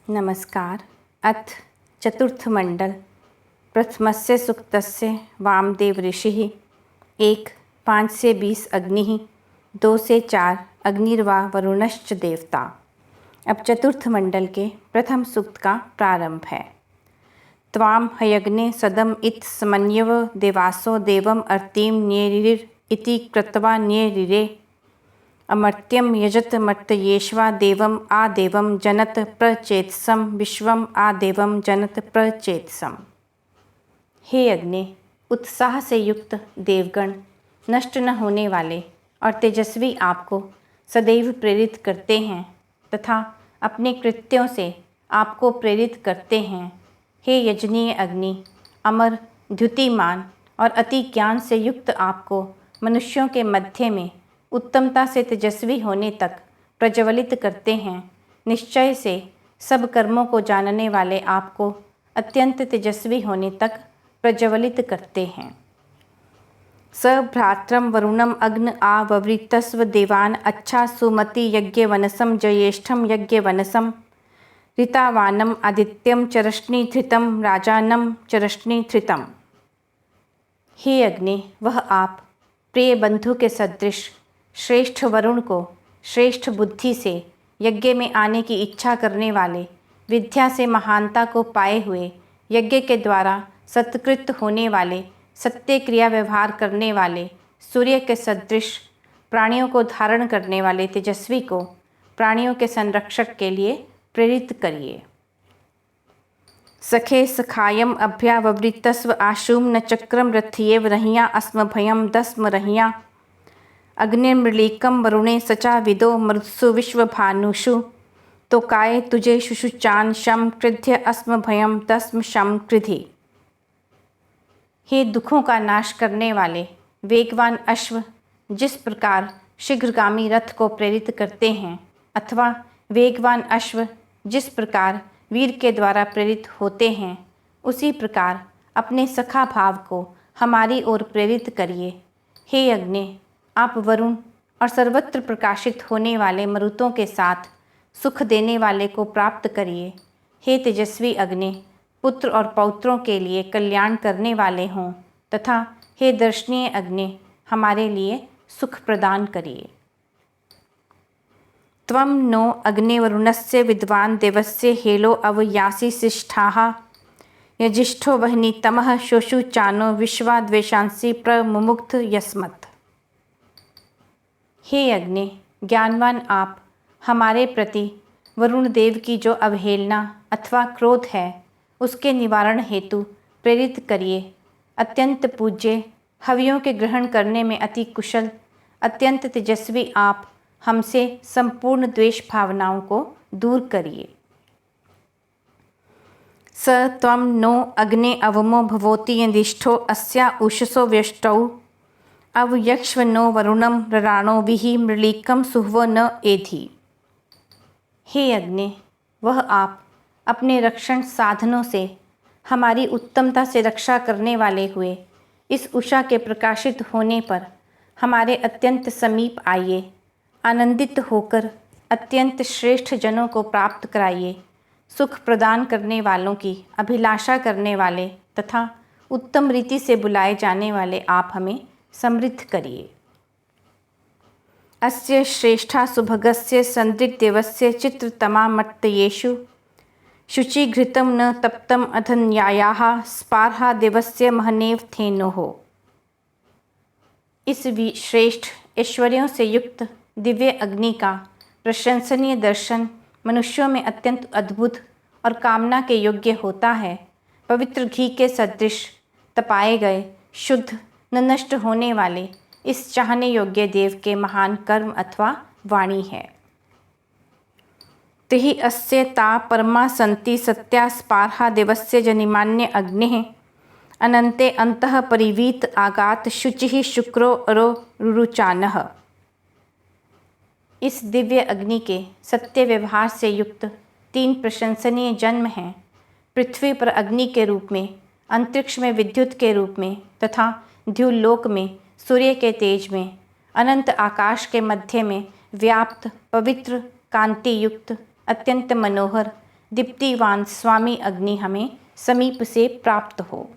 नमस्कार। अथ चतुर्थमण्डल प्रथमस्य सूक्तस्य वामदेव ऋषिः 1 5 से 20 अग्निः 2 से 4 अग्निर्वा वरुणश्च देवता। अब चतुर्थ मंडल के प्रथम सूक्त का प्रारंभ है। त्वाम हयग्ने सदम इत समन्यव देवासो देवम अर्तिं न्येरिर इति कृत्वा न्येरिरे अमर्त्यं यजत मर्त्येष्वा देवम आ देवम जनत प्रचेतसम विश्वम आ देवम जनत प्रचेतसम। हे अग्नि, उत्साह से युक्त देवगण नष्ट न होने वाले और तेजस्वी आपको सदैव प्रेरित करते हैं तथा अपने कृत्यों से आपको प्रेरित करते हैं। हे यजनीय अग्नि, अमर द्युतिमान और अति ज्ञान से युक्त आपको मनुष्यों के मध्य में उत्तमता से तेजस्वी होने तक प्रज्वलित करते हैं। निश्चय से सब कर्मों को जानने वाले आपको अत्यंत तेजस्वी होने तक प्रज्वलित करते हैं। स भ्रात्रम वरुणम अग्न आ ववृतस्व देवान अच्छा सुमति यज्ञवनसम ज्येष्ठम यज्ञवनसम ऋतावानम आदित्यम चरश्निधृतम राजानम चरश्निधृतम। हे अग्नि, वह आप प्रिय बंधु के सदृश श्रेष्ठ वरुण को श्रेष्ठ बुद्धि से यज्ञ में आने की इच्छा करने वाले, विद्या से महानता को पाए हुए, यज्ञ के द्वारा सत्कृत होने वाले, सत्य क्रिया व्यवहार करने वाले, सूर्य के सदृश प्राणियों को धारण करने वाले तेजस्वी को प्राणियों के संरक्षक के लिए प्रेरित करिए। सखे सखायम अभ्यावृतस्व आशुम न चक्रम रथ्येव रहिया अस्मभयम दस्म रहिया अग्निर्मृलीकम वरुणे सचा विदो मरुत्सु विश्वभानुषु तो काय तुझे शुशुचान शम कृध्य अस्म भयम तस्म शम कृधि। हे दुखों का नाश करने वाले वेगवान अश्व जिस प्रकार शीघ्रगामी रथ को प्रेरित करते हैं, अथवा वेगवान अश्व जिस प्रकार वीर के द्वारा प्रेरित होते हैं, उसी प्रकार अपने सखा भाव को हमारी ओर प्रेरित करिए। हे अग्नि, आप वरुण और सर्वत्र प्रकाशित होने वाले मरुतों के साथ सुख देने वाले को प्राप्त करिए। हे तेजस्वी अग्नि, पुत्र और पौत्रों के लिए कल्याण करने वाले हों तथा हे दर्शनीय अग्नि, हमारे लिए सुख प्रदान करिए। त्वं नो अग्निवरुणस्य विद्वान् देवस्य हेलो अवयासि शिष्ठाः यजिष्ठो वह्नितमः शोषुचानो विश्वाद्वेषांसि प्रमुमुग्ध यस्मत्। हे अग्नि, ज्ञानवान आप हमारे प्रति वरुण देव की जो अवहेलना अथवा क्रोध है उसके निवारण हेतु प्रेरित करिए। अत्यंत पूज्य, हवियों के ग्रहण करने में अति कुशल, अत्यंत तेजस्वी आप हमसे संपूर्ण द्वेष भावनाओं को दूर करिए। स त्वं नो अग्ने अवमो भवोति यदिष्ठो अस्या उषसो व्यष्टौ अवयक्ष्व नो वरुणम रराणो विहि मृलीकम सुहवो न एधि। हे अग्नि, वह आप अपने रक्षण साधनों से हमारी उत्तमता से रक्षा करने वाले हुए इस उषा के प्रकाशित होने पर हमारे अत्यंत समीप आइए। आनंदित होकर अत्यंत श्रेष्ठ जनों को प्राप्त कराइए। सुख प्रदान करने वालों की अभिलाषा करने वाले तथा उत्तम रीति से बुलाए जाने वाले आप हमें समृद्ध करिए। अस्य श्रेष्ठा सुभगस्य सन्दृग्देवस्य चित्रतमा मर्त्येषु शुचिघृतं न तप्तम अधन्यायाः स्पार्हा देवस्य महनेव थेनोः। इस श्रेष्ठ ऐश्वर्यों से युक्त दिव्य अग्नि का प्रशंसनीय दर्शन मनुष्यों में अत्यंत अद्भुत और कामना के योग्य होता है। पवित्र घी के सदृश तपाए गए, शुद्ध, न नष्ट होने वाले इस चाहने योग्य देव के महान कर्म अथवा वाणी है। तिहि अस्य ता परमा सन्ति सत्या स्पार्हा देवस्य जनिमान्य अग्निः अनन्ते अन्तः परिवीत आगात शुचिः शुक्रो अरो रुरुचानः। इस दिव्य अग्नि के सत्य व्यवहार से युक्त 3 प्रशंसनीय जन्म हैं। पृथ्वी पर अग्नि के रूप में, अंतरिक्ष में विद्युत के रूप में तथा द्युलोक में सूर्य के तेज में, अनंत आकाश के मध्य में व्याप्त पवित्र कांति युक्त अत्यंत मनोहर दीप्तिवान स्वामी अग्नि हमें समीप से प्राप्त हो।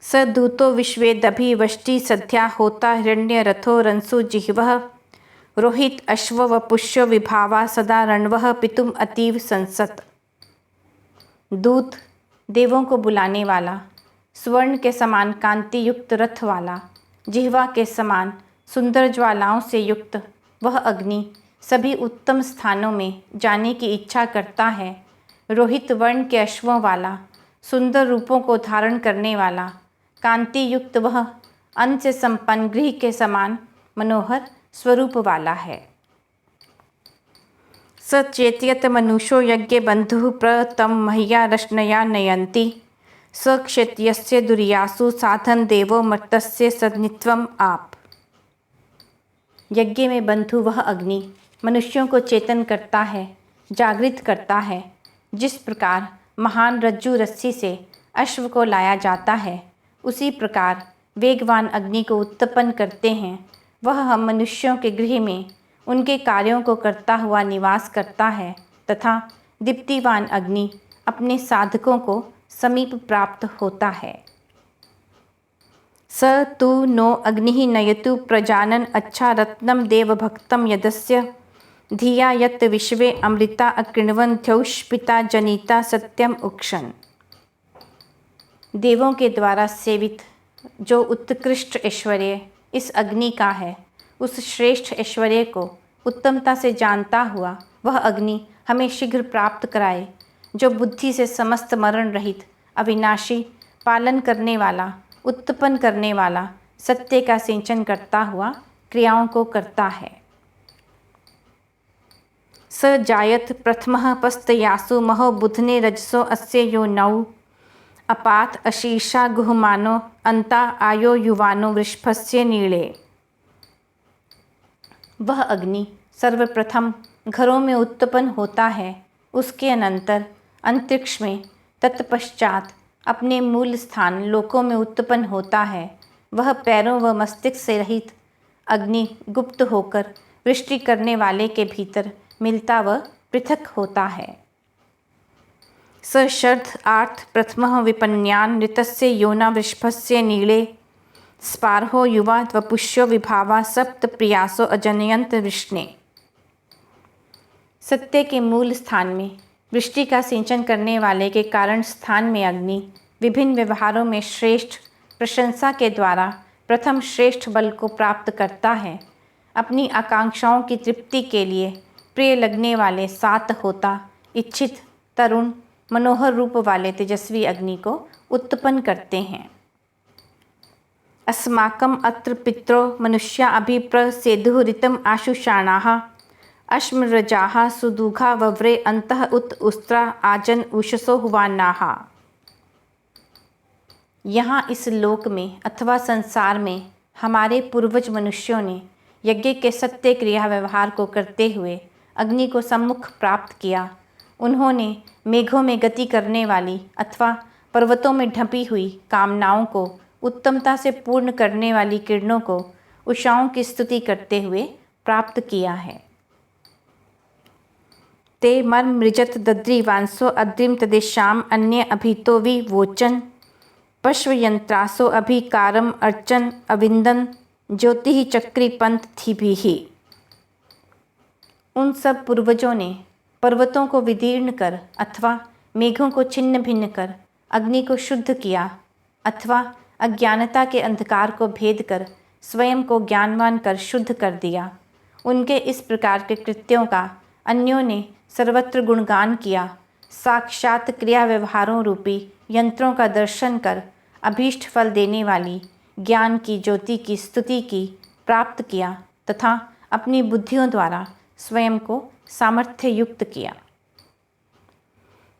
स दूतो विश्वेदभि वष्टि सद्या होता हिरण्य रथो रंसु जिह्वः रोहित अश्व व पुष्य विभावा सदा रणवः पितुम अतीव संसत। दूत देवों को बुलाने वाला, स्वर्ण के समान कांति युक्त रथ वाला, जिह्वा के समान सुंदर ज्वालाओं से युक्त वह अग्नि सभी उत्तम स्थानों में जाने की इच्छा करता है। रोहित वर्ण के अश्वों वाला, सुंदर रूपों को धारण करने वाला, कांति युक्त वह अन्न से संपन्न गृह के समान मनोहर स्वरूप वाला है। स चेत्यत मनुष्यो यज्ञ बंधु प्रतम मह्या रश्नया नयन्ति स क्षेत्यस्य दुर्यासु साधन देवो मर्तस्य सन्नित्वम आप। यज्ञ में बंधु वह अग्नि मनुष्यों को चेतन करता है, जागृत करता है। जिस प्रकार महान रज्जु रस्सी से अश्व को लाया जाता है, उसी प्रकार वेगवान अग्नि को उत्पन्न करते हैं। वह हम मनुष्यों के गृह में उनके कार्यों को करता हुआ निवास करता है तथा दीप्तिवान अग्नि अपने साधकों को समीप प्राप्त होता है। स तु नो अग्नि नयतु प्रजानन अच्छा रत्नम देवभक्तम यदस्य धिया यत् विश्वे अमृता अकृण्वन्त्योष पिता जनिता सत्यम उक्षण। देवों के द्वारा सेवित जो उत्कृष्ट ऐश्वर्य इस अग्नि का है, उस श्रेष्ठ ऐश्वर्य को उत्तमता से जानता हुआ वह अग्नि हमें शीघ्र प्राप्त कराए, जो बुद्धि से समस्त मरण रहित, अविनाशी, पालन करने वाला, उत्पन्न करने वाला, सत्य का सिंचन करता हुआ क्रियाओं को करता है। स जायत प्रथमः पस्तयासु महो बुधने रजसो अस्य यो नौ अपात अशीर्षा गुहमानो अंता आयो युवानो वृषभस्य नीले। वह अग्नि सर्वप्रथम घरों में उत्पन्न होता है, उसके अनंतर अंतरिक्ष में, तत्पश्चात अपने मूल स्थान लोकों में उत्पन्न होता है। वह पैरों व मस्तिष्क से रहित अग्नि गुप्त होकर वृष्टि करने वाले के भीतर मिलता व पृथक होता है। स शर्ध आर्थ प्रथमः विपन्यान ऋतस्य योना वृषभस्य नीले स्पार्हो युवा त्वपुष्यो विभावा सप्त प्रियासो अजनयंत वृष्णे। सत्य के मूल स्थान में वृष्टि का सिंचन करने वाले के कारण स्थान में अग्नि विभिन्न व्यवहारों में श्रेष्ठ प्रशंसा के द्वारा प्रथम श्रेष्ठ बल को प्राप्त करता है। अपनी आकांक्षाओं की तृप्ति के लिए प्रिय लगने वाले सात होता, इच्छित, तरुण, मनोहर रूप वाले तेजस्वी अग्नि को उत्पन्न करते हैं। अस्माकम अत्र पित्रो मनुष्या अभिप्रसेदुः ऋतम आशुषाणाः अश्मरजाः सुदुघा वव्रे अंतः उत उस्त्रा आजन उषसो हुवानाः। यहाँ इस लोक में अथवा संसार में हमारे पूर्वज मनुष्यों ने यज्ञ के सत्य क्रिया व्यवहार को करते हुए अग्नि को सम्मुख प्राप्त किया। उन्होंने मेघों में गति करने वाली अथवा पर्वतों में ढंपी हुई कामनाओं को उत्तमता से पूर्ण करने वाली किरणों को उषाओं की स्तुति करते हुए प्राप्त किया है। ते मर्मृजत दद्रीवांसो अद्रिम तदेशाम अन्य अभितो विवोचन पश्वयंत्रासो अभिकारम अर्चन अविंदन ज्योति चक्री पंथ थी भी ही। उन सब पूर्वजों ने पर्वतों को विदीर्ण कर अथवा मेघों को छिन्न भिन्न कर अग्नि को शुद्ध किया अथवा अज्ञानता के अंधकार को भेद कर स्वयं को ज्ञानवान कर शुद्ध कर दिया। उनके इस प्रकार के कृत्यों का अन्यों ने सर्वत्र गुणगान किया। साक्षात क्रिया व्यवहारों रूपी यंत्रों का दर्शन कर अभीष्ट फल देने वाली ज्ञान की ज्योति की स्तुति की प्राप्त किया तथा अपनी बुद्धियों द्वारा स्वयं को सामर्थ्य युक्त किया।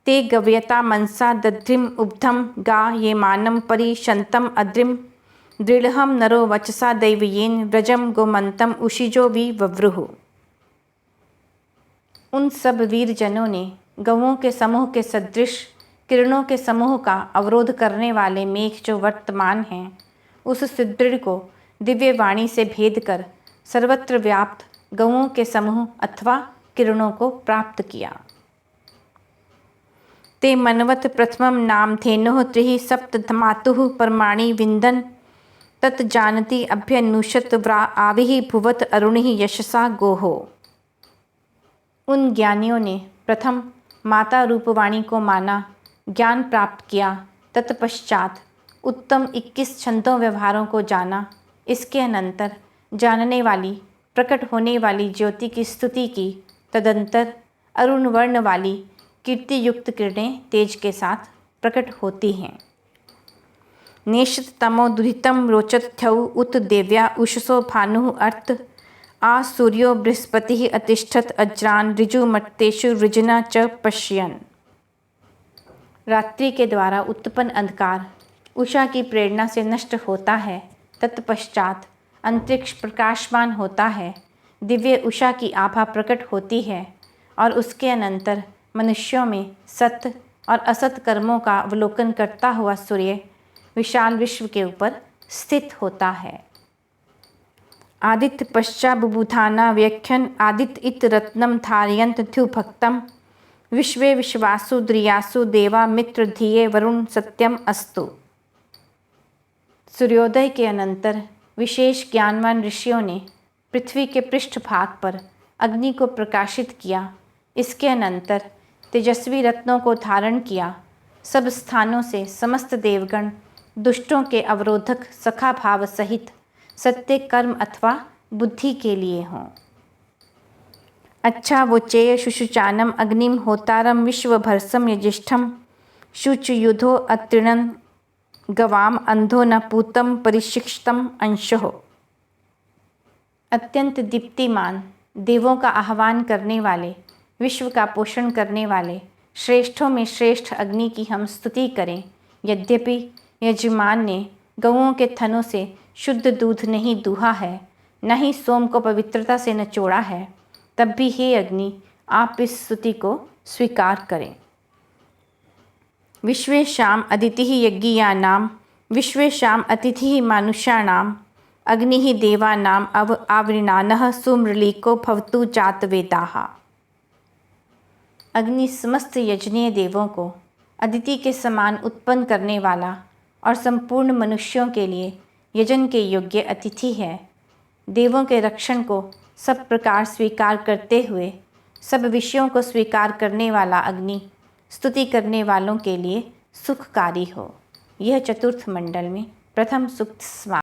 ते गव्यता मनसा दध्रिम उब्धम गा ये मानम परिशंतम अद्रिम दृढ़हम नरो वचसा दैवयेन व्रजम गोमंतम उशिजो वि वव्रुहु। उन सब वीर जनों ने गवों के समूह के सदृश किरणों के समूह का अवरोध करने वाले मेघ जो वर्तमान हैं, उस सुदृढ़ को दिव्य वाणी से भेद कर सर्वत्र व्याप्त गवों के समूह अथवा किरणों को प्राप्त किया। ते मनवत प्रथमं नाम धेनुः त्रिः सप्त मातुः परमाणि विन्दन् तत् जानति अभ्यनुषत व्रा आविः भुवत अरुणिः यशसा गोः। उन ज्ञानियों ने प्रथम माता रूपवाणी को माना, ज्ञान प्राप्त किया, तत्पश्चात उत्तम 21 छंदों व्यवहारों को जाना। इसके अनंतर जानने वाली प्रकट होने वाली ज्योति की स्तुति की। तदंतर अरुण वर्ण वाली कीर्ति युक्त किरणें तेज के साथ प्रकट होती हैं। नेशत तमो दुहितम रोचथ्यौ उत देव्या उषसो भानुः अर्थ आ सूर्यो बृहस्पति अतिष्ठत अज्रान ऋजुमत्तेषु ऋजना च पश्यन्। रात्रि के द्वारा उत्पन्न अंधकार उषा की प्रेरणा से नष्ट होता है। तत्पश्चात अंतरिक्ष प्रकाशमान होता है, दिव्य उषा की आभा प्रकट होती है और उसके अनंतर मनुष्यों में सत्य और असत कर्मों का अवलोकन करता हुआ सूर्य विशाल विश्व के ऊपर स्थित होता है। आदित्य पश्चा बुबुधाना व्याख्यन आदित्य इत रत्नम धारयंत थ्यु भक्तम विश्वे विश्वासु द्रियासु देवा मित्र धिये वरुण सत्यम अस्तु। सूर्योदय के अनंतर विशेष ज्ञानवान ऋषियों ने पृथ्वी के पृष्ठभाग पर अग्नि को प्रकाशित किया। इसके अनंतर तेजस्वी रत्नों को धारण किया। सब स्थानों से समस्त देवगण दुष्टों के अवरोधक सखा भाव सहित सत्य कर्म अथवा बुद्धि के लिए हों। अच्छा वो चेय शुशुचानम अग्निम होतारम विश्वभर्सम यजिष्ठम शुचयुधो अत्रिणन गवाम अंधो न पूतम परिशिक्षतम अंशो। अत्यंत दीप्तिमान देवों का आह्वान करने वाले, विश्व का पोषण करने वाले श्रेष्ठों में श्रेष्ठ अग्नि की हम स्तुति करें। यद्यपि यजमान ने गौओं के थनों से शुद्ध दूध नहीं दूहा है, न ही सोम को पवित्रता से नचोड़ा है, तब भी हे अग्नि आप इस स्तुति को स्वीकार करें। विश्वेशाम अदितिः यज्ञियानां विश्वेशाम अतिथिः मानुषाणाम अग्निः देवानाम आवृणानः सुमृलीको भवतु जातवेदाः। अग्नि समस्त यजनीय देवों को अदिति के समान उत्पन्न करने वाला और संपूर्ण मनुष्यों के लिए यजन के योग्य अतिथि है। देवों के रक्षण को सब प्रकार स्वीकार करते हुए सब विषयों को स्वीकार करने वाला अग्नि स्तुति करने वालों के लिए सुखकारी हो। यह चतुर्थ मंडल में प्रथम सूक्त समाप्त।